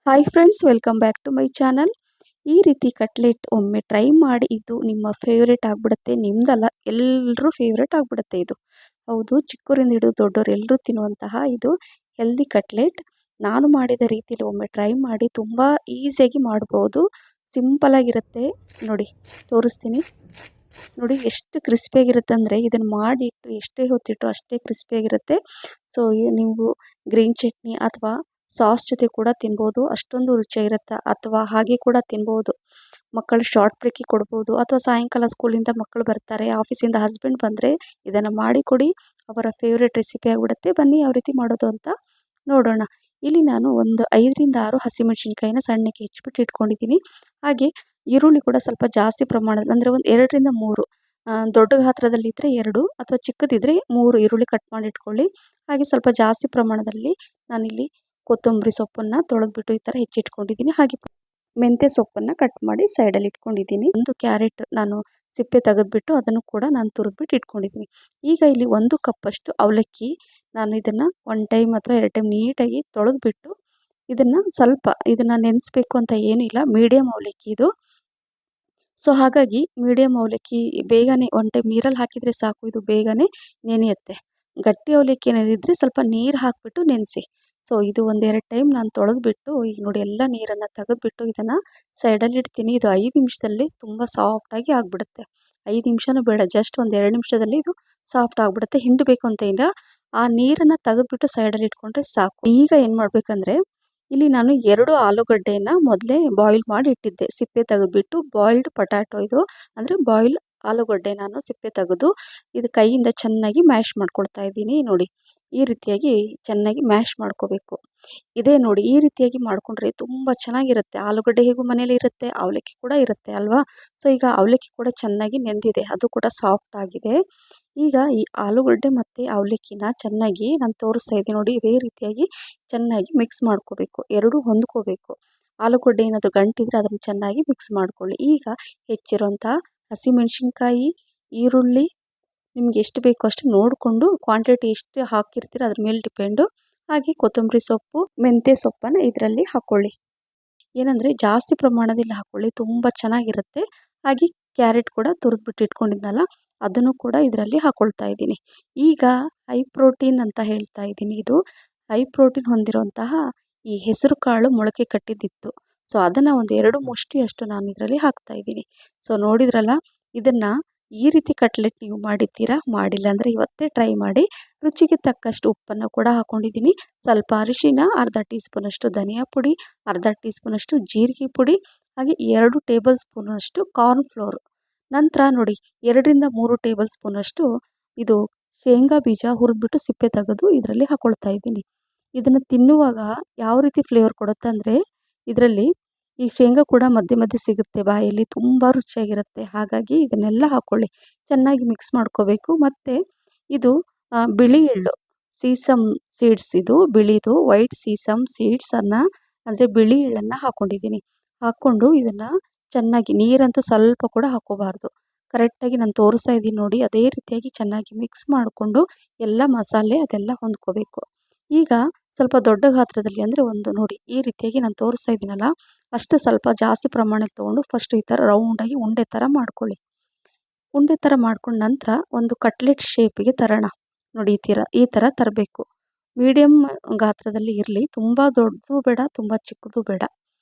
Hi friends, welcome back to my channel. ಈ ರೀತಿ cutlet ಒಮ್ಮೆ ಟ್ರೈ ಮಾಡಿ, ಇದು ನಿಮ್ಮ ಫೇವ್ರೇಟ್ ಆಗಿಬಿಡುತ್ತೆ. ನಿಮ್ದಲ್ಲ, ಎಲ್ಲರೂ ಫೇವ್ರೇಟ್ ಆಗಿಬಿಡುತ್ತೆ ಇದು. ಹೌದು, ಚಿಕ್ಕವರಿಂದ ಹಿಡಿದು ದೊಡ್ಡವರು ಎಲ್ಲರೂ ತಿನ್ನುವಂತಹ ಇದು ಹೆಲ್ದಿ ಕಟ್ಲೆಟ್. ನಾನು ಮಾಡಿದ ರೀತಿಯಲ್ಲಿ ಒಮ್ಮೆ ಟ್ರೈ ಮಾಡಿ, ತುಂಬ ಈಸಿಯಾಗಿ ಮಾಡ್ಬೋದು. ಸಿಂಪಲಾಗಿರುತ್ತೆ. ನೋಡಿ, ತೋರಿಸ್ತೀನಿ. ನೋಡಿ ಎಷ್ಟು ಕ್ರಿಸ್ಪಿಯಾಗಿರುತ್ತೆ ಅಂದರೆ, ಇದನ್ನು ಮಾಡಿಟ್ಟು ಎಷ್ಟೇ ಹೊತ್ತಿಟ್ಟು ಅಷ್ಟೇ ಕ್ರಿಸ್ಪಿಯಾಗಿರುತ್ತೆ. ಸೊ ನೀವು ಗ್ರೀನ್ ಚಟ್ನಿ ಅಥವಾ ಸಾಸ್ ಜೊತೆ ಕೂಡ ತಿನ್ಬೋದು, ಅಷ್ಟೊಂದು ರುಚಿಯಾಗಿರುತ್ತೆ. ಅಥವಾ ಹಾಗೆ ಕೂಡ ತಿನ್ಬೋದು. ಮಕ್ಕಳು ಶಾರ್ಟ್ ಬ್ರೇಕಿಗೆ ಕೊಡ್ಬೋದು, ಅಥವಾ ಸಾಯಂಕಾಲ ಸ್ಕೂಲಿಂದ ಮಕ್ಕಳು ಬರ್ತಾರೆ, ಆಫೀಸಿಂದ ಹಸ್ಬೆಂಡ್ ಬಂದರೆ ಇದನ್ನು ಮಾಡಿಕೊಡಿ, ಅವರ ಫೇವ್ರೇಟ್ ರೆಸಿಪಿ ಆಗಿಬಿಡುತ್ತೆ. ಬನ್ನಿ ಯಾವ ರೀತಿ ಮಾಡೋದು ಅಂತ ನೋಡೋಣ. ಇಲ್ಲಿ ನಾನು ಒಂದು 5ರಿಂದ 6 ಹಸಿಮೆಣಸಿನ್ಕಾಯಿನ ಸಣ್ಣಕ್ಕೆ ಹೆಚ್ಚಿಬಿಟ್ಟು ಇಟ್ಕೊಂಡಿದ್ದೀನಿ. ಹಾಗೆ ಈರುಳ್ಳಿ ಕೂಡ ಸ್ವಲ್ಪ ಜಾಸ್ತಿ ಪ್ರಮಾಣದಲ್ಲಿ, ಅಂದರೆ ಒಂದು 2ರಿಂದ 3, ದೊಡ್ಡ ಗಾತ್ರದಲ್ಲಿದ್ದರೆ 2 ಅಥವಾ ಚಿಕ್ಕದಿದ್ದರೆ 3 ಈರುಳ್ಳಿ ಕಟ್ ಮಾಡಿ ಇಟ್ಕೊಳ್ಳಿ. ಹಾಗೆ ಸ್ವಲ್ಪ ಜಾಸ್ತಿ ಪ್ರಮಾಣದಲ್ಲಿ ನಾನಿಲ್ಲಿ ಕೊತ್ತಂಬರಿ ಸೊಪ್ಪನ್ನು ತೊಳೆದ್ಬಿಟ್ಟು ಈ ಥರ ಹೆಚ್ಚಿಟ್ಕೊಂಡಿದ್ದೀನಿ. ಹಾಗೆ ಮೆಂತ್ಯ ಸೊಪ್ಪನ್ನು ಕಟ್ ಮಾಡಿ ಸೈಡಲ್ಲಿ ಇಟ್ಕೊಂಡಿದ್ದೀನಿ. ಒಂದು ಕ್ಯಾರೆಟ್ ನಾನು ಸಿಪ್ಪೆ ತೆಗೆದುಬಿಟ್ಟು ಅದನ್ನು ಕೂಡ ನಾನು ತುರಿದ್ಬಿಟ್ಟು ಇಟ್ಕೊಂಡಿದ್ದೀನಿ. ಈಗ ಇಲ್ಲಿ 1 ಕಪ್ಪಷ್ಟು ಅವಲಕ್ಕಿ, ನಾನು ಇದನ್ನು 1 ಟೈಮ್ ಅಥವಾ 2 ಟೈಮ್ ನೀಟಾಗಿ ತೊಳೆದ್ಬಿಟ್ಟು ಇದನ್ನು ನೆನೆಸ್ಬೇಕು ಅಂತ ಏನಿಲ್ಲ. ಮೀಡಿಯಮ್ ಅವಲಕ್ಕಿ ಇದು. ಸೊ ಹಾಗಾಗಿ ಮೀಡಿಯಮ್ ಅವಲಕ್ಕಿ ಬೇಗನೆ 1 ಟೈಮ್ ನೀರಲ್ಲಿ ಹಾಕಿದರೆ ಸಾಕು, ಇದು ಬೇಗನೆ ನೆನೆಯುತ್ತೆ. ಗಟ್ಟಿ ಅವಲಕ್ಕಿ ಏನಾದಿದ್ರೆ ಸ್ವಲ್ಪ ನೀರು ಹಾಕಿಬಿಟ್ಟು ನೆನೆಸಿ. ಸೊ ಇದು 1-2 ಟೈಮ್ ನಾನು ತೊಳೆದ್ಬಿಟ್ಟು, ಈಗ ನೋಡಿ ಎಲ್ಲ ನೀರನ್ನು ತೆಗೆದುಬಿಟ್ಟು ಇದನ್ನು ಸೈಡಲ್ಲಿ ಇಡ್ತೀನಿ. ಇದು 5 ನಿಮಿಷದಲ್ಲಿ ತುಂಬ ಸಾಫ್ಟಾಗಿ ಆಗಿಬಿಡುತ್ತೆ. 5 ನಿಮಿಷನೂ ಬೇಡ, ಜಸ್ಟ್ ಒಂದು 2 ನಿಮಿಷದಲ್ಲಿ ಇದು ಸಾಫ್ಟ್ ಆಗಿಬಿಡುತ್ತೆ. ಹಿಂಡಬೇಕು ಅಂತ ಇಲ್ಲ, ಆ ನೀರನ್ನು ತೆಗೆದುಬಿಟ್ಟು ಸೈಡಲ್ಲಿ ಇಟ್ಕೊಂಡ್ರೆ ಸಾಕು. ಈಗ ಏನು ಮಾಡಬೇಕಂದ್ರೆ, ಇಲ್ಲಿ ನಾನು 2 ಆಲೂಗಡ್ಡೆಯನ್ನು ಮೊದಲೇ ಬಾಯ್ಲ್ ಮಾಡಿ ಇಟ್ಟಿದ್ದೆ, ಸಿಪ್ಪೆ ತೆಗೆದುಬಿಟ್ಟು. ಬಾಯ್ಲ್ಡ್ ಪೊಟ್ಯಾಟೊ ಇದು, ಅಂದರೆ ಬಾಯ್ಲ್ ಆಲೂಗಡ್ಡೆ ನಾನು ಸಿಪ್ಪೆ ತೆಗೆದು ಇದು ಕೈಯಿಂದ ಚೆನ್ನಾಗಿ ಮ್ಯಾಶ್ ಮಾಡ್ಕೊಳ್ತಾ ಇದ್ದೀನಿ. ನೋಡಿ, ಈ ರೀತಿಯಾಗಿ ಚೆನ್ನಾಗಿ ಮ್ಯಾಶ್ ಮಾಡ್ಕೋಬೇಕು. ಇದೇ ನೋಡಿ, ಈ ರೀತಿಯಾಗಿ ಮಾಡಿಕೊಂಡ್ರೆ ತುಂಬ ಚೆನ್ನಾಗಿರುತ್ತೆ. ಆಲೂಗಡ್ಡೆ ಹೇಗೂ ಮನೇಲಿ ಇರುತ್ತೆ, ಅವಲಕ್ಕಿ ಕೂಡ ಇರುತ್ತೆ ಅಲ್ವಾ. ಸೊ ಈಗ ಅವಲಕ್ಕಿ ಕೂಡ ಚೆನ್ನಾಗಿ ನೆಂದಿದೆ, ಅದು ಕೂಡ ಸಾಫ್ಟ್ ಆಗಿದೆ. ಈಗ ಈ ಆಲೂಗಡ್ಡೆ ಮತ್ತು ಅವಲಕ್ಕಿನ ಚೆನ್ನಾಗಿ ನಾನು ತೋರಿಸ್ತಾ ಇದ್ದೀನಿ ನೋಡಿ, ಇದೇ ರೀತಿಯಾಗಿ ಚೆನ್ನಾಗಿ ಮಿಕ್ಸ್ ಮಾಡ್ಕೋಬೇಕು. ಎರಡೂ ಹೊಂದ್ಕೋಬೇಕು. ಆಲೂಗಡ್ಡೆ ಏನಾದರೂ ಗಂಟಿದ್ರೆ ಅದನ್ನು ಚೆನ್ನಾಗಿ ಮಿಕ್ಸ್ ಮಾಡ್ಕೊಳ್ಳಿ. ಈಗ ಹೆಚ್ಚಿರೋಂಥ ಹಸಿಮೆಣಸಿನ್ಕಾಯಿ, ಈರುಳ್ಳಿ ನಿಮ್ಗೆ ಎಷ್ಟು ಬೇಕೋ ಅಷ್ಟು ನೋಡಿಕೊಂಡು, ಕ್ವಾಂಟಿಟಿ ಎಷ್ಟು ಹಾಕಿರ್ತೀರ ಅದ್ರ ಮೇಲೆ ಡಿಪೆಂಡು. ಹಾಗೆ ಕೊತ್ತಂಬರಿ ಸೊಪ್ಪು, ಮೆಂತ್ಯ ಸೊಪ್ಪನ್ನು ಇದರಲ್ಲಿ ಹಾಕ್ಕೊಳ್ಳಿ. ಏನಂದರೆ ಜಾಸ್ತಿ ಪ್ರಮಾಣದಲ್ಲಿ ಹಾಕ್ಕೊಳ್ಳಿ, ತುಂಬ ಚೆನ್ನಾಗಿರುತ್ತೆ. ಹಾಗೆ ಕ್ಯಾರೆಟ್ ಕೂಡ ತುರಿದ್ಬಿಟ್ಟು ಇಟ್ಕೊಂಡಿದ್ನಲ್ಲ, ಅದನ್ನು ಕೂಡ ಇದರಲ್ಲಿ ಹಾಕ್ಕೊಳ್ತಾ ಇದ್ದೀನಿ. ಈಗ ಹೈ ಪ್ರೋಟೀನ್ ಅಂತ ಹೇಳ್ತಾ ಇದ್ದೀನಿ. ಇದು ಹೈ ಪ್ರೋಟೀನ್ ಹೊಂದಿರುವಂತಹ ಈ ಹೆಸರು ಕಾಳು ಮೊಳಕೆ ಕಟ್ಟಿದ್ದಿತ್ತು. ಸೊ ಅದನ್ನು ಒಂದು 2 ಮುಷ್ಟಿಯಷ್ಟು ನಾನು ಇದರಲ್ಲಿ ಹಾಕ್ತಾ ಇದ್ದೀನಿ. ಸೊ ನೋಡಿದ್ರಲ್ಲ, ಇದನ್ನು ಈ ರೀತಿ ಕಟ್ಲೆಟ್ ನೀವು ಮಾಡಿದ್ದೀರಾ? ಮಾಡಿಲ್ಲ ಅಂದರೆ ಇವತ್ತೇ ಟ್ರೈ ಮಾಡಿ. ರುಚಿಗೆ ತಕ್ಕಷ್ಟು ಉಪ್ಪನ್ನು ಕೂಡ ಹಾಕ್ಕೊಂಡಿದ್ದೀನಿ. ಸ್ವಲ್ಪ ಅರಿಶಿನ, ಅರ್ಧ ಟೀ ಸ್ಪೂನಷ್ಟು ಧನಿಯಾ ಪುಡಿ, ಅರ್ಧ ಟೀ ಸ್ಪೂನಷ್ಟು ಜೀರಿಗೆ ಪುಡಿ, ಹಾಗೆ 2 ಟೇಬಲ್ ಸ್ಪೂನಷ್ಟು ಕಾರ್ನ್ ಫ್ಲೋರ್. ನಂತರ ನೋಡಿ, 2ರಿಂದ 3 ಟೇಬಲ್ ಸ್ಪೂನಷ್ಟು ಇದು ಶೇಂಗಾ ಬೀಜ ಹುರಿದ್ಬಿಟ್ಟು ಸಿಪ್ಪೆ ತೆಗೆದು ಇದರಲ್ಲಿ ಹಾಕ್ಕೊಳ್ತಾ ಇದ್ದೀನಿ. ಇದನ್ನು ತಿನ್ನುವಾಗ ಯಾವ ರೀತಿ ಫ್ಲೇವರ್ ಕೊಡುತ್ತೆ ಅಂದರೆ, ಇದರಲ್ಲಿ ಈ ಶೇಂಗಾ ಕೂಡ ಮಧ್ಯೆ ಮಧ್ಯೆ ಸಿಗುತ್ತೆ ಬಾಯಲ್ಲಿ, ತುಂಬ ರುಚಿಯಾಗಿರುತ್ತೆ. ಹಾಗಾಗಿ ಇದನ್ನೆಲ್ಲ ಹಾಕ್ಕೊಳ್ಳಿ, ಚೆನ್ನಾಗಿ ಮಿಕ್ಸ್ ಮಾಡ್ಕೋಬೇಕು. ಮತ್ತು ಇದು ಬಿಳಿ ಎಳ್ಳು, ಸೀಸಮ್ ಸೀಡ್ಸ್, ಇದು ಬಿಳಿದು ವೈಟ್ ಸೀಸಮ್ ಸೀಡ್ಸನ್ನು, ಅಂದರೆ ಬಿಳಿ ಎಳ್ಳನ್ನು ಹಾಕ್ಕೊಂಡಿದ್ದೀನಿ. ಹಾಕ್ಕೊಂಡು ಇದನ್ನು ಚೆನ್ನಾಗಿ, ನೀರಂತೂ ಸ್ವಲ್ಪ ಕೂಡ ಹಾಕ್ಕೋಬಾರ್ದು, ಕರೆಕ್ಟಾಗಿ ನಾನು ತೋರಿಸ್ತಾ ಇದ್ದೀನಿ ನೋಡಿ, ಅದೇ ರೀತಿಯಾಗಿ ಚೆನ್ನಾಗಿ ಮಿಕ್ಸ್ ಮಾಡಿಕೊಂಡು ಎಲ್ಲ ಮಸಾಲೆ ಅದೆಲ್ಲ ಹೊಂದ್ಕೋಬೇಕು. ಈಗ ಸ್ವಲ್ಪ ದೊಡ್ಡ ಗಾತ್ರದಲ್ಲಿ, ಅಂದರೆ ಒಂದು ನೋಡಿ ಈ ರೀತಿಯಾಗಿ ನಾನು ತೋರಿಸ್ತಾ ಇದ್ದೀನಲ್ಲ, ಅಷ್ಟು ಸ್ವಲ್ಪ ಜಾಸ್ತಿ ಪ್ರಮಾಣದಲ್ಲಿ ತೊಗೊಂಡು ಫಸ್ಟ್ ಈ ಥರ ರೌಂಡಾಗಿ ಉಂಡೆ ಥರ ಮಾಡ್ಕೊಳ್ಳಿ. ಉಂಡೆ ಥರ ಮಾಡ್ಕೊಂಡು ನಂತರ ಒಂದು ಕಟ್ಲೆಟ್ ಶೇಪಿಗೆ ತರೋಣ. ನೋಡಿ, ಈ ಥರ ತರಬೇಕು. ಮೀಡಿಯಮ್ ಗಾತ್ರದಲ್ಲಿ ಇರಲಿ, ತುಂಬ ದೊಡ್ಡದು ಬೇಡ, ತುಂಬ ಚಿಕ್ಕದು ಬೇಡ,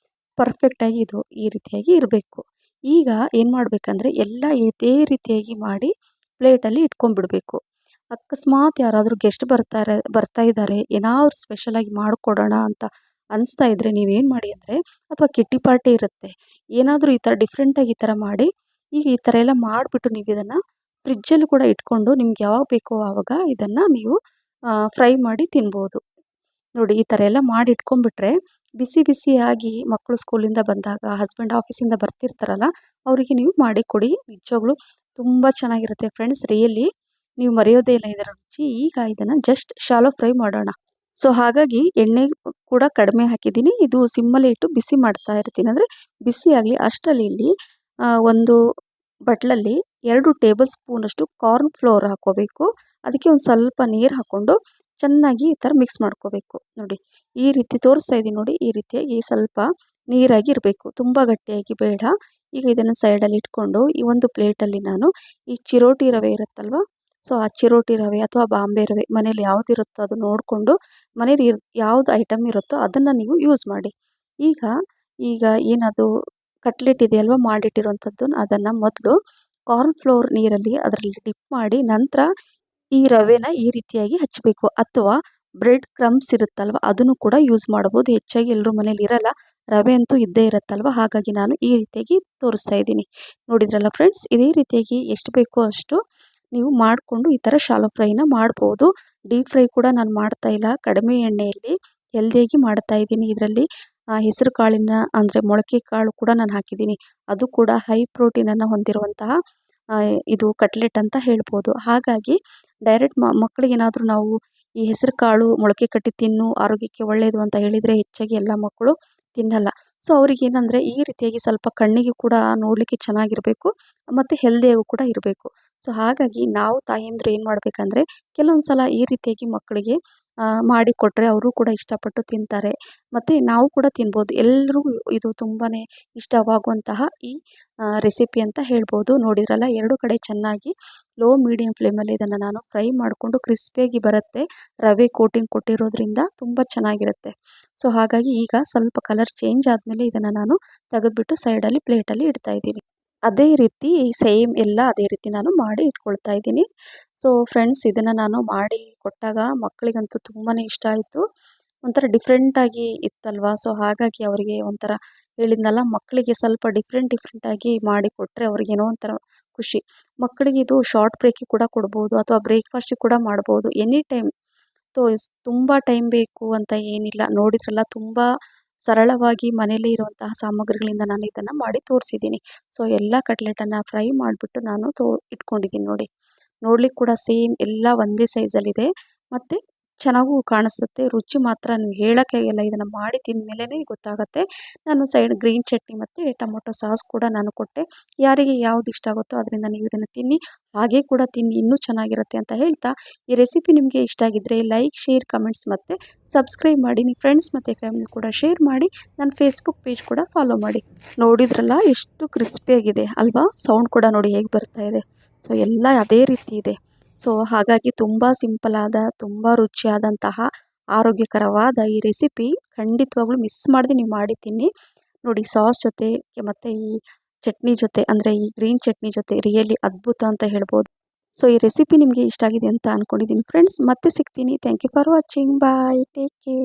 ಪರ್ಫೆಕ್ಟಾಗಿ ಇದು ಈ ರೀತಿಯಾಗಿ ಇರಬೇಕು. ಈಗ ಏನು ಮಾಡಬೇಕಂದ್ರೆ, ಎಲ್ಲ ಇದೇ ರೀತಿಯಾಗಿ ಮಾಡಿ ಪ್ಲೇಟಲ್ಲಿ ಇಟ್ಕೊಂಡ್ಬಿಡಬೇಕು. ಅಕಸ್ಮಾತ್ ಯಾರಾದರೂ ಗೆಸ್ಟ್ ಬರ್ತಾ ಇದ್ದಾರೆ, ಏನಾದರೂ ಸ್ಪೆಷಲಾಗಿ ಮಾಡಿಕೊಡೋಣ ಅಂತ ಅನಿಸ್ತಾ ಇದ್ದರೆ ನೀವೇನು ಮಾಡಿ ಅಂದರೆ, ಅಥವಾ ಕಿಟ್ಟಿ ಪಾರ್ಟಿ ಇರುತ್ತೆ, ಏನಾದರೂ ಈ ಥರ ಡಿಫ್ರೆಂಟಾಗಿ ಈ ಥರ ಮಾಡಿ, ಈಗ ಈ ಥರ ಎಲ್ಲ ಮಾಡಿಬಿಟ್ಟು ನೀವು ಇದನ್ನು ಫ್ರಿಜ್ಜಲ್ಲೂ ಕೂಡ ಇಟ್ಕೊಂಡು ನಿಮ್ಗೆ ಯಾವಾಗ ಬೇಕೋ ಆವಾಗ ಇದನ್ನು ನೀವು ಫ್ರೈ ಮಾಡಿ ತಿನ್ಬೋದು. ನೋಡಿ, ಈ ಥರ ಎಲ್ಲ ಮಾಡಿ ಇಟ್ಕೊಂಡ್ಬಿಟ್ರೆ ಬಿಸಿ ಬಿಸಿಯಾಗಿ ಮಕ್ಕಳು ಸ್ಕೂಲಿಂದ ಬಂದಾಗ, ಹಸ್ಬೆಂಡ್ ಆಫೀಸಿಂದ ಬರ್ತಿರ್ತಾರಲ್ಲ, ಅವರಿಗೆ ನೀವು ಮಾಡಿ ಕೊಡಿ. ನಿಜವಾಗ್ಲೂ ತುಂಬ ಚೆನ್ನಾಗಿರುತ್ತೆ ಫ್ರೆಂಡ್ಸ್, ರಿಯಲಿ ನೀವು ಮರೆಯೋದೇ ಇಲ್ಲ ಇದರ ರುಚಿ. ಈಗ ಇದನ್ನು ಜಸ್ಟ್ ಶಾಲೋ ಫ್ರೈ ಮಾಡೋಣ. ಸೊ ಹಾಗಾಗಿ ಎಣ್ಣೆ ಕೂಡ ಕಡಿಮೆ ಹಾಕಿದ್ದೀನಿ. ಇದು ಸಿಮ್ಮಲ್ಲಿ ಇಟ್ಟು ಬಿಸಿ ಮಾಡ್ತಾ ಇರ್ತೀನಿ, ಅಂದರೆ ಬಿಸಿ ಆಗಲಿ ಅಷ್ಟರಲ್ಲಿ. ಇಲ್ಲಿ ಒಂದು ಬಟ್ಲಲ್ಲಿ 2 ಟೇಬಲ್ ಸ್ಪೂನಷ್ಟು ಕಾರ್ನ್ ಫ್ಲೋರ್ ಹಾಕ್ಕೋಬೇಕು. ಅದಕ್ಕೆ ಒಂದು ಸ್ವಲ್ಪ ನೀರು ಹಾಕ್ಕೊಂಡು ಚೆನ್ನಾಗಿ ಈ ಥರ ಮಿಕ್ಸ್ ಮಾಡ್ಕೋಬೇಕು ನೋಡಿ. ಈ ರೀತಿ ತೋರಿಸ್ತಾ ಇದ್ದೀನಿ ನೋಡಿ, ಈ ರೀತಿಯಾಗಿ ಸ್ವಲ್ಪ ನೀರಾಗಿ ಇರಬೇಕು, ತುಂಬ ಗಟ್ಟಿಯಾಗಿ ಬೇಡ. ಈಗ ಇದನ್ನು ಸೈಡಲ್ಲಿ ಇಟ್ಕೊಂಡು ಈ ಒಂದು ಪ್ಲೇಟಲ್ಲಿ ನಾನು ಈ ಚಿರೋಟಿ ರವೆ ಇರುತ್ತಲ್ವ, ಸೊ ಆ ಚಿರೋಟಿ ರವೆ ಅಥವಾ ಬಾಂಬೆ ರವೆ ಮನೇಲಿ ಯಾವುದಿರುತ್ತೋ ಅದು ನೋಡಿಕೊಂಡು ಮನೇಲಿ ಯಾವ್ದು ಐಟಮ್ ಇರುತ್ತೋ ಅದನ್ನು ನೀವು ಯೂಸ್ ಮಾಡಿ. ಈಗ ಈಗ ಏನದು ಕಟ್ಲೆಟ್ ಇದೆಯಲ್ವ ಮಾಡಿಟ್ಟಿರುವಂಥದ್ದು, ಅದನ್ನು ಮೊದಲು ಕಾರ್ನ್ ಫ್ಲೋರ್ ನೀರಲ್ಲಿ ಅದರಲ್ಲಿ ಡಿಪ್ ಮಾಡಿ ನಂತರ ಈ ರವೆನ ಈ ರೀತಿಯಾಗಿ ಹಚ್ಚಬೇಕು. ಅಥವಾ ಬ್ರೆಡ್ ಕ್ರಮ್ಸ್ ಇರುತ್ತಲ್ವ ಅದನ್ನು ಕೂಡ ಯೂಸ್ ಮಾಡ್ಬೋದು. ಹೆಚ್ಚಾಗಿ ಎಲ್ಲರೂ ಮನೇಲಿ ಇರಲ್ಲ, ರವೆ ಅಂತೂ ಇದ್ದೇ ಇರುತ್ತಲ್ವ, ಹಾಗಾಗಿ ನಾನು ಈ ರೀತಿಯಾಗಿ ತೋರಿಸ್ತಾ ಇದ್ದೀನಿ. ನೋಡಿದ್ರಲ್ಲ ಫ್ರೆಂಡ್ಸ್, ಇದೇ ರೀತಿಯಾಗಿ ಎಷ್ಟು ಬೇಕೋ ಅಷ್ಟು ನೀವು ಮಾಡಿಕೊಂಡು ಈ ಥರ ಶಾಲೋ ಫ್ರೈನ ಮಾಡ್ಬೋದು. ಡೀಪ್ ಫ್ರೈ ಕೂಡ ನಾನು ಮಾಡ್ತಾ ಇಲ್ಲ, ಕಡಿಮೆ ಎಣ್ಣೆಯಲ್ಲಿ ಹೆಲ್ದಿಯಾಗಿ ಮಾಡ್ತಾ ಇದ್ದೀನಿ. ಇದರಲ್ಲಿ ಹೆಸರು ಕಾಳಿನ ಅಂದರೆ ಮೊಳಕೆ ಕಾಳು ಕೂಡ ನಾನು ಹಾಕಿದ್ದೀನಿ. ಅದು ಕೂಡ ಹೈ ಪ್ರೋಟೀನನ್ನು ಹೊಂದಿರುವಂತಹ ಇದು ಕಟ್ಲೆಟ್ ಅಂತ ಹೇಳ್ಬೋದು. ಹಾಗಾಗಿ ಡೈರೆಕ್ಟ್ ಮಕ್ಕಳಿಗೇನಾದರೂ ನಾವು ಈ ಹೆಸರು ಕಾಳು ಮೊಳಕೆ ಕಟ್ಟಿ ತಿನ್ನು, ಆರೋಗ್ಯಕ್ಕೆ ಒಳ್ಳೆಯದು ಅಂತ ಹೇಳಿದರೆ ಹೆಚ್ಚಾಗಿ ಎಲ್ಲ ಮಕ್ಕಳು ತಿನ್ನಲ್ಲ. ಸೊ ಅವ್ರಿಗೇನಂದರೆ ಈ ರೀತಿಯಾಗಿ ಸ್ವಲ್ಪ ಕಣ್ಣಿಗೆ ಕೂಡ ನೋಡಲಿಕ್ಕೆ ಚೆನ್ನಾಗಿರಬೇಕು ಮತ್ತು ಹೆಲ್ದಿಯಾಗೂ ಕೂಡ ಇರಬೇಕು. ಸೊ ಹಾಗಾಗಿ ನಾವು ತಾಯಂದಿರು ಏನು ಮಾಡಬೇಕಂದ್ರೆ ಕೆಲವೊಂದು ಸಲ ಈ ರೀತಿಯಾಗಿ ಮಕ್ಕಳಿಗೆ ಮಾಡಿ ಕೊಟ್ಟರೆ ಅವರು ಕೂಡ ಇಷ್ಟಪಟ್ಟು ತಿಂತಾರೆ ಮತ್ತು ನಾವು ಕೂಡ ತಿನ್ಬೋದು. ಎಲ್ರಿಗೂ ಇದು ತುಂಬಾ ಇಷ್ಟವಾಗುವಂತಹ ಈ ರೆಸಿಪಿ ಅಂತ ಹೇಳ್ಬೋದು. ನೋಡಿದ್ರಲ್ಲ, ಎರಡು ಕಡೆ ಚೆನ್ನಾಗಿ ಲೋ ಮೀಡಿಯಮ್ ಫ್ಲೇಮಲ್ಲಿ ಇದನ್ನು ನಾನು ಫ್ರೈ ಮಾಡಿಕೊಂಡು ಕ್ರಿಸ್ಪಿಯಾಗಿ ಬರುತ್ತೆ. ರವೆ ಕೋಟಿಂಗ್ ಕೊಟ್ಟಿರೋದ್ರಿಂದ ತುಂಬ ಚೆನ್ನಾಗಿರುತ್ತೆ. ಸೊ ಹಾಗಾಗಿ ಈಗ ಸ್ವಲ್ಪ ಕಲರ್ ಚೇಂಜ್ ಆದಮೇಲೆ ಇದನ್ನು ನಾನು ತೆಗೆದುಬಿಟ್ಟು ಸೈಡಲ್ಲಿ ಪ್ಲೇಟಲ್ಲಿ ಇಡ್ತಾ ಇದ್ದೀನಿ. ಅದೇ ರೀತಿ ಸೇಮ್ ಎಲ್ಲ ಅದೇ ರೀತಿ ನಾನು ಮಾಡಿ ಇಟ್ಕೊಳ್ತಾ ಇದ್ದೀನಿ. ಸೊ ಫ್ರೆಂಡ್ಸ್, ಇದನ್ನು ನಾನು ಮಾಡಿ ಕೊಟ್ಟಾಗ ಮಕ್ಕಳಿಗಂತೂ ತುಂಬಾ ಇಷ್ಟ ಆಯಿತು. ಒಂಥರ ಡಿಫ್ರೆಂಟಾಗಿ ಇತ್ತಲ್ವ, ಸೊ ಹಾಗಾಗಿ ಅವರಿಗೆ ಒಂಥರ ಹೇಳಿದ್ನಲ್ಲ, ಮಕ್ಕಳಿಗೆ ಸ್ವಲ್ಪ ಡಿಫ್ರೆಂಟಾಗಿ ಮಾಡಿ ಕೊಟ್ಟರೆ ಅವ್ರಿಗೇನೋ ಒಂಥರ ಖುಷಿ. ಮಕ್ಕಳಿಗೆ ಇದು ಶಾರ್ಟ್ ಬ್ರೇಕಿಗೆ ಕೂಡ ಕೊಡ್ಬೋದು ಅಥವಾ ಬ್ರೇಕ್ಫಾಸ್ಟಿಗೆ ಕೂಡ ಮಾಡ್ಬೋದು, ಎನಿ ಟೈಮ್. ತುಂಬ ಟೈಮ್ ಬೇಕು ಅಂತ ಏನಿಲ್ಲ. ನೋಡಿದ್ರಲ್ಲ, ತುಂಬ ಸರಳವಾಗಿ ಮನೆಯಲ್ಲೇ ಇರುವಂತಹ ಸಾಮಗ್ರಿಗಳಿಂದ ನಾನು ಇದನ್ನು ಮಾಡಿ ತೋರಿಸಿದ್ದೀನಿ. ಸೊ ಎಲ್ಲ ಕಟ್ಲೆಟನ್ನು ಫ್ರೈ ಮಾಡಿಬಿಟ್ಟು ನಾನು ಇಟ್ಕೊಂಡಿದ್ದೀನಿ ನೋಡಿ. ನೋಡ್ಲಿಕ್ಕೆ ಕೂಡ ಸೇಮ್ ಎಲ್ಲ ಒಂದೇ ಸೈಜಲ್ಲಿದೆ ಮತ್ತು ಚೆನ್ನಾಗೂ ಕಾಣಿಸುತ್ತೆ. ರುಚಿ ಮಾತ್ರ ನೀವು ಹೇಳೋಕ್ಕೆ ಆಗಲ್ಲ, ಇದನ್ನು ಮಾಡಿ ತಿಂದಮೇಲೆ ಗೊತ್ತಾಗುತ್ತೆ. ನಾನು ಸೈಡ್ ಗ್ರೀನ್ ಚಟ್ನಿ ಮತ್ತು ಟೊಮೊಟೊ ಸಾಸ್ ಕೂಡ ನಾನು ಕೊಟ್ಟೆ. ಯಾರಿಗೆ ಯಾವ್ದು ಇಷ್ಟ ಆಗುತ್ತೋ ಅದರಿಂದ ನೀವು ಇದನ್ನು ತಿನ್ನಿ, ಹಾಗೆ ಕೂಡ ತಿನ್ನಿ, ಇನ್ನೂ ಚೆನ್ನಾಗಿರುತ್ತೆ ಅಂತ ಹೇಳ್ತಾ, ಈ ರೆಸಿಪಿ ನಿಮಗೆ ಇಷ್ಟ ಆಗಿದ್ದರೆ ಲೈಕ್, ಶೇರ್, ಕಮೆಂಟ್ಸ್ ಮತ್ತು ಸಬ್ಸ್ಕ್ರೈಬ್ ಮಾಡಿ. ನಿಮ್ಮ ಫ್ರೆಂಡ್ಸ್ ಮತ್ತು ಫ್ಯಾಮಿಲಿ ಕೂಡ ಶೇರ್ ಮಾಡಿ. ನನ್ನ ಫೇಸ್ಬುಕ್ ಪೇಜ್ ಕೂಡ ಫಾಲೋ ಮಾಡಿ. ನೋಡಿದ್ರಲ್ಲ, ಎಷ್ಟು ಕ್ರಿಸ್ಪಿಯಾಗಿದೆ ಅಲ್ವಾ? ಸೌಂಡ್ ಕೂಡ ನೋಡಿ ಹೇಗೆ ಬರ್ತಾ ಇದೆ. ಸೊ ಎಲ್ಲ ಅದೇ ರೀತಿ ಇದೆ. ಸೊ ಹಾಗಾಗಿ ತುಂಬ ಸಿಂಪಲಾದ, ತುಂಬ ರುಚಿಯಾದಂತಹ, ಆರೋಗ್ಯಕರವಾದ ಈ ರೆಸಿಪಿ ಖಂಡಿತವಾಗ್ಲೂ ಮಿಸ್ ಮಾಡದೆ ನೀವು ಮಾಡಿ ತಿನ್ನಿ ನೋಡಿ. ಸಾಸ್ ಜೊತೆ ಮತ್ತು ಈ ಚಟ್ನಿ ಜೊತೆ, ಅಂದರೆ ಈ ಗ್ರೀನ್ ಚಟ್ನಿ ಜೊತೆ ರಿಯಲಿ ಅದ್ಭುತ ಅಂತ ಹೇಳ್ಬೋದು. ಸೊ ಈ ರೆಸಿಪಿ ನಿಮಗೆ ಇಷ್ಟ ಆಗಿದೆ ಅಂತ ಅಂದ್ಕೊಂಡಿದ್ದೀನಿ ಫ್ರೆಂಡ್ಸ್. ಮತ್ತೆ ಸಿಗ್ತೀನಿ. Thank you for watching. Bye, take care.